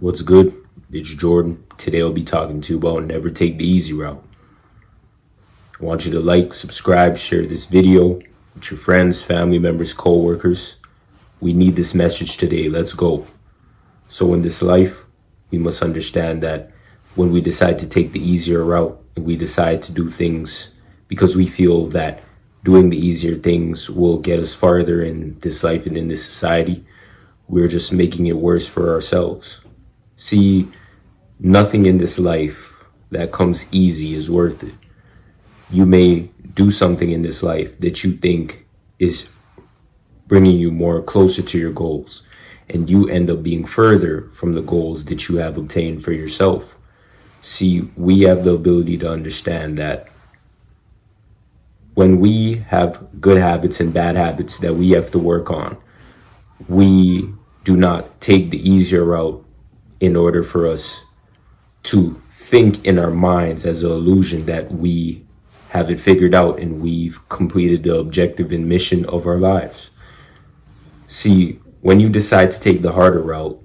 What's good? It's Jordan. Today I'll be talking to you about never take the easy route. I want you to like, subscribe, share this video with your friends, family members, co-workers. We need this message today. Let's go. So in this life, we must understand that when we decide to take the easier route and we decide to do things because we feel that doing the easier things will get us farther in this life and in this society, we're just making it worse for ourselves. See, nothing in this life that comes easy is worth it. You may do something in this life that you think is bringing you more closer to your goals, and you end up being further from the goals that you have obtained for yourself. See, we have the ability to understand that when we have good habits and bad habits that we have to work on, we do not take the easier route in order for us to think in our minds as an illusion that we have it figured out and we've completed the objective and mission of our lives. See, when you decide to take the harder route,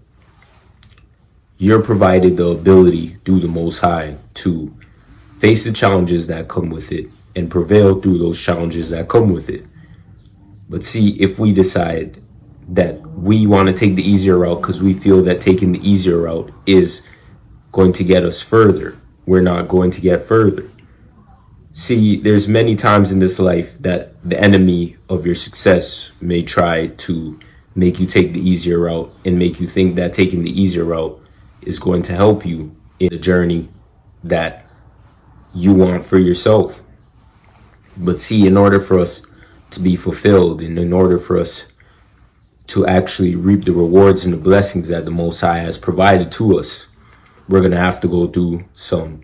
you're provided the ability through the Most High to face the challenges that come with it and prevail through those challenges that come with it. But see, if we decide that we want to take the easier route because we feel that taking the easier route is going to get us further, we're not going to get further. See, there's many times in this life that the enemy of your success may try to make you take the easier route and make you think that taking the easier route is going to help you in the journey that you want for yourself. But see, in order for us to be fulfilled and in order for us to actually reap the rewards and the blessings that the Most High has provided to us, we're going to have to go through some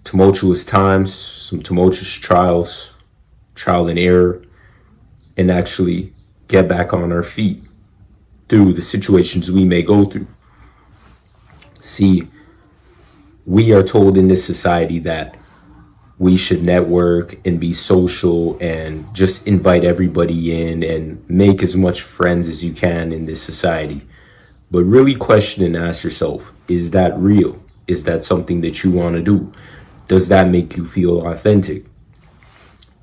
tumultuous times, some tumultuous trials, trial and error, and actually get back on our feet through the situations we may go through. See, we are told in this society that we should network and be social and just invite everybody in and make as much friends as you can in this society. But really question and ask yourself, is that real? Is that something that you want to do? Does that make you feel authentic?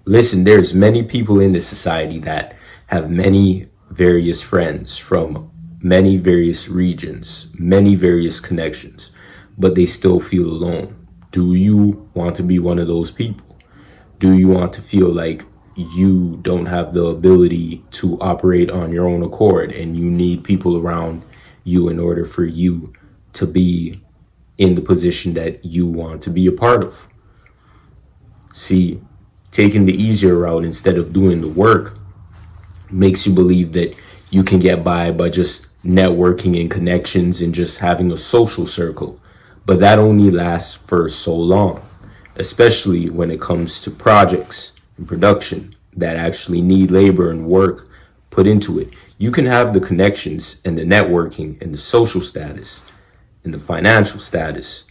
Listen, there's many people in this society that have many various friends from many various regions, many various connections, but they still feel alone. Do you want to be one of those people? Do you want to feel like you don't have the ability to operate on your own accord and you need people around you in order for you to be in the position that you want to be a part of? See, taking the easier route instead of doing the work makes you believe that you can get by just networking and connections and just having a social circle. But that only lasts for so long, especially when it comes to projects and production that actually need labor and work put into it. You can have the connections and the networking and the social status and the financial status,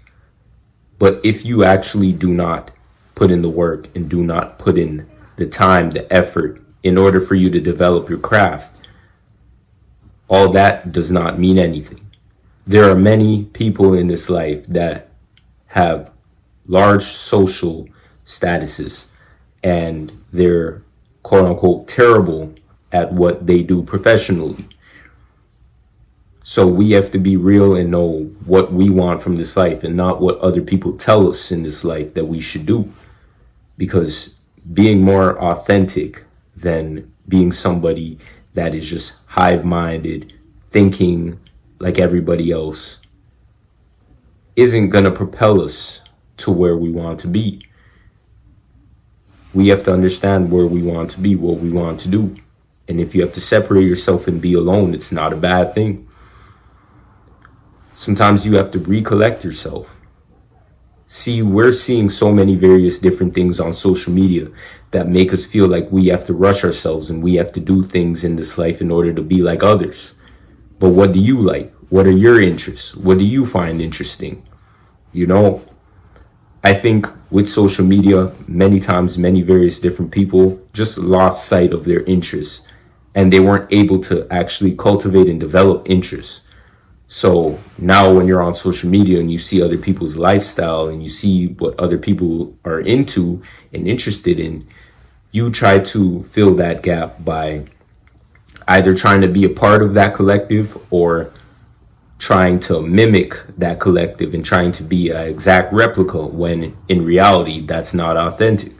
but if you actually do not put in the work and do not put in the time, the effort in order for you to develop your craft, all that does not mean anything. There are many people in this life that have large social statuses and they're quote unquote terrible at what they do professionally. So we have to be real and know what we want from this life and not what other people tell us in this life that we should do. Because being more authentic than being somebody that is just hive-minded, thinking like everybody else, isn't going to propel us to where we want to be. We have to understand where we want to be, what we want to do. And if you have to separate yourself and be alone, it's not a bad thing. Sometimes you have to recollect yourself. See, we're seeing so many various different things on social media that make us feel like we have to rush ourselves and we have to do things in this life in order to be like others. But what do you like? What are your interests? What do you find interesting? You know, I think with social media, many times, many various different people just lost sight of their interests and they weren't able to actually cultivate and develop interests. So now when you're on social media and you see other people's lifestyle and you see what other people are into and interested in, you try to fill that gap by either trying to be a part of that collective or trying to mimic that collective and trying to be an exact replica when in reality that's not authentic.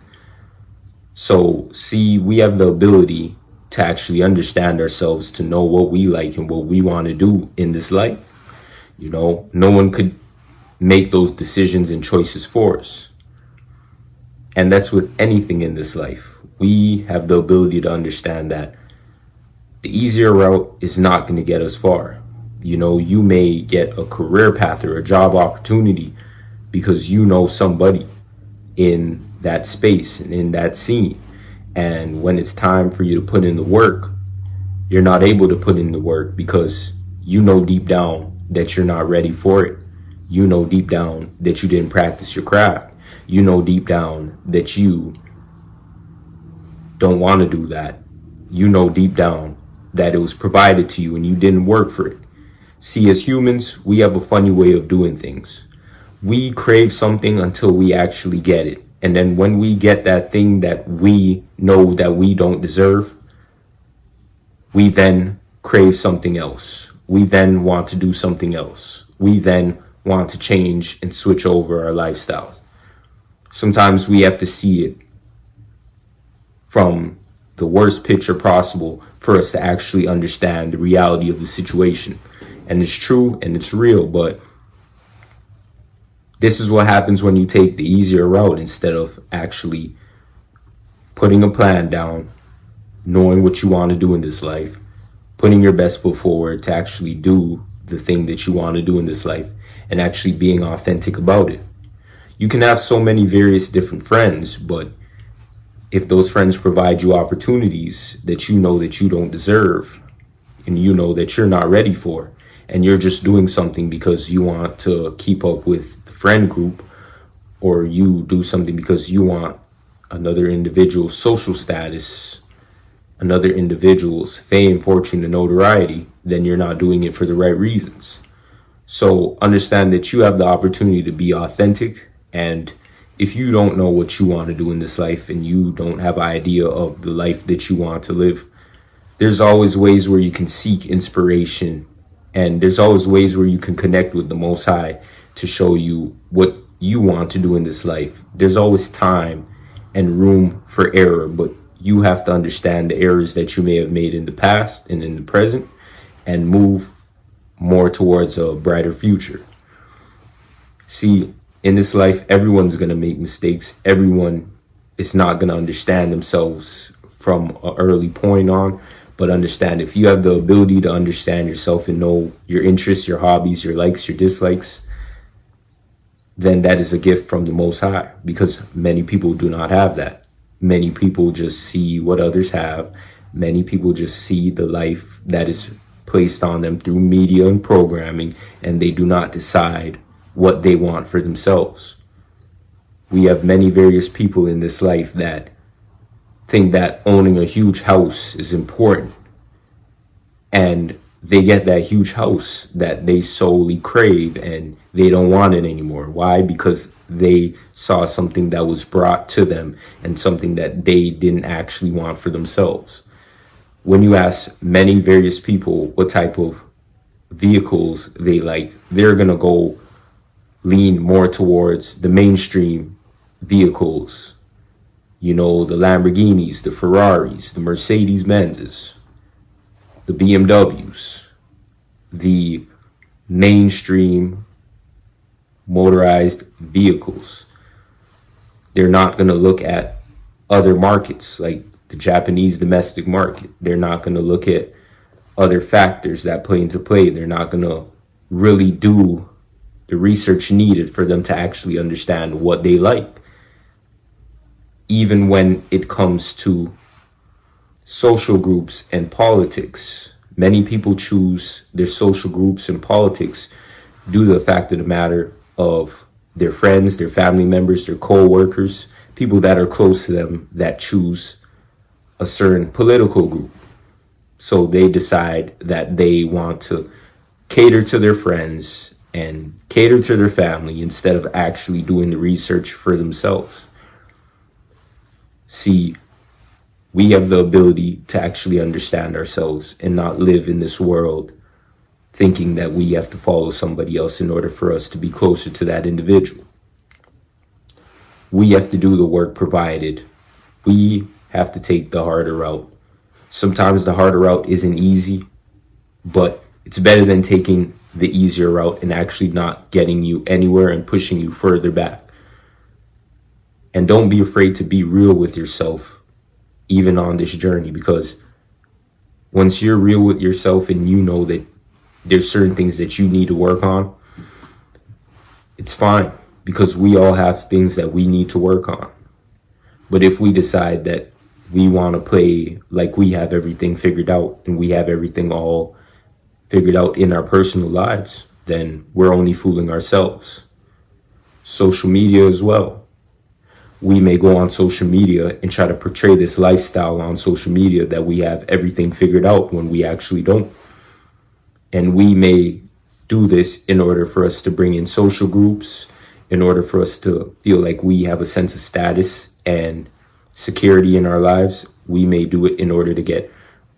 So see, we have the ability to actually understand ourselves, to know what we like and what we want to do in this life. You know, no one could make those decisions and choices for us. And that's with anything in this life. We have the ability to understand that the easier route is not going to get us far. You know, you may get a career path or a job opportunity because you know somebody in that space and in that scene. And when it's time for you to put in the work, you're not able to put in the work because you know deep down that you're not ready for it. You know deep down that you didn't practice your craft. You know deep down that you don't want to do that. You know deep down that it was provided to you and you didn't work for it. See, as humans, we have a funny way of doing things. We crave something until we actually get it. And then when we get that thing that we know that we don't deserve, we then crave something else. We then want to do something else. We then want to change and switch over our lifestyles. Sometimes we have to see it from the worst picture possible for us to actually understand the reality of the situation. And it's true and it's real, but this is what happens when you take the easier route instead of actually putting a plan down, knowing what you want to do in this life, putting your best foot forward to actually do the thing that you want to do in this life and actually being authentic about it. You can have so many various different friends, but if those friends provide you opportunities that you know that you don't deserve and you know that you're not ready for, and you're just doing something because you want to keep up with the friend group, or you do something because you want another individual's social status, another individual's fame, fortune, and notoriety, then you're not doing it for the right reasons. So understand that you have the opportunity to be authentic. And if you don't know what you want to do in this life and you don't have an idea of the life that you want to live, there's always ways where you can seek inspiration. And there's always ways where you can connect with the Most High to show you what you want to do in this life. There's always time and room for error, but you have to understand the errors that you may have made in the past and in the present and move more towards a brighter future. See, in this life, everyone's going to make mistakes. Everyone is not going to understand themselves from an early point on. But understand, if you have the ability to understand yourself and know your interests, your hobbies, your likes, your dislikes, then that is a gift from the Most High, because many people do not have that. Many people just see what others have. Many people just see the life that is placed on them through media and programming, and they do not decide what they want for themselves. We have many various people in this life that think that owning a huge house is important, and they get that huge house that they solely crave and they don't want it anymore. Why? Because they saw something that was brought to them and something that they didn't actually want for themselves. When you ask many various people what type of vehicles they like, they're gonna go lean more towards the mainstream vehicles. You know, the Lamborghinis, the Ferraris, the Mercedes-Benzes, the BMWs, the mainstream motorized vehicles. They're not going to look at other markets like the Japanese domestic market. They're not going to look at other factors that play into play. They're not going to really do the research needed for them to actually understand what they like. Even when it comes to social groups and politics, many people choose their social groups and politics due to the fact of the matter of their friends, their family members, their co-workers, people that are close to them that choose a certain political group. So they decide that they want to cater to their friends and cater to their family instead of actually doing the research for themselves. See, we have the ability to actually understand ourselves and not live in this world thinking that we have to follow somebody else in order for us to be closer to that individual. We have to do the work provided. We have to take the harder route. Sometimes the harder route isn't easy, but it's better than taking the easier route and actually not getting you anywhere and pushing you further back. And don't be afraid to be real with yourself, even on this journey, because once you're real with yourself and you know that there's certain things that you need to work on, it's fine, because we all have things that we need to work on. But if we decide that we want to play like we have everything figured out and we have everything all figured out in our personal lives, then we're only fooling ourselves. Social media as well. We may go on social media and try to portray this lifestyle on social media that we have everything figured out when we actually don't. And we may do this in order for us to bring in social groups, in order for us to feel like we have a sense of status and security in our lives. We may do it in order to get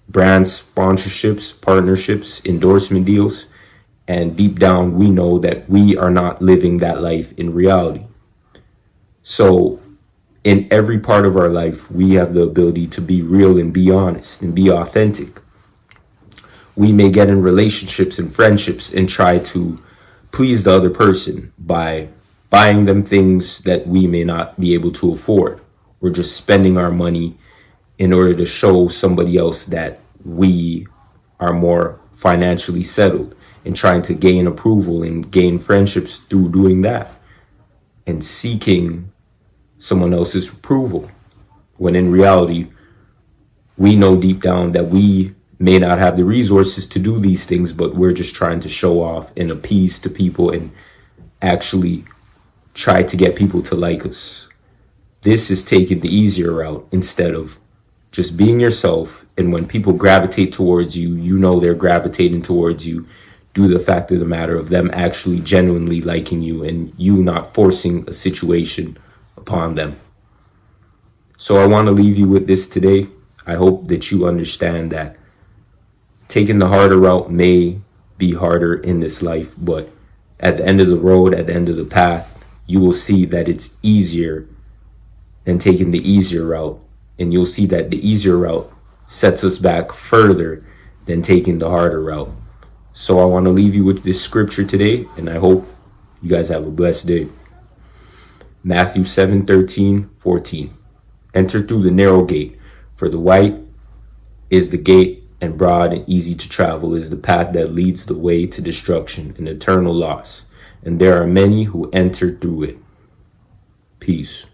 brand sponsorships, partnerships, endorsement deals. And deep down, we know that we are not living that life in reality. So in every part of our life, we have the ability to be real and be honest and be authentic. We may get in relationships and friendships and try to please the other person by buying them things that we may not be able to afford, or just spending our money in order to show somebody else that we are more financially settled, and trying to gain approval and gain friendships through doing that and seeking someone else's approval, when in reality, we know deep down that we may not have the resources to do these things, but we're just trying to show off and appease to people and actually try to get people to like us. This is taking the easier route instead of just being yourself. And when people gravitate towards you, you know they're gravitating towards you due to the fact of the matter of them actually genuinely liking you and you not forcing a situation upon them. So I want to leave you with this today. I hope that you understand that taking the harder route may be harder in this life, but at the end of the road, at the end of the path, you will see that it's easier than taking the easier route. And you'll see that the easier route sets us back further than taking the harder route. So I want to leave you with this scripture today, and I hope you guys have a blessed day. Matthew 7:13-14. Enter through the narrow gate, for the wide is the gate, and broad and easy to travel is the path that leads the way to destruction and eternal loss. And there are many who enter through it. Peace.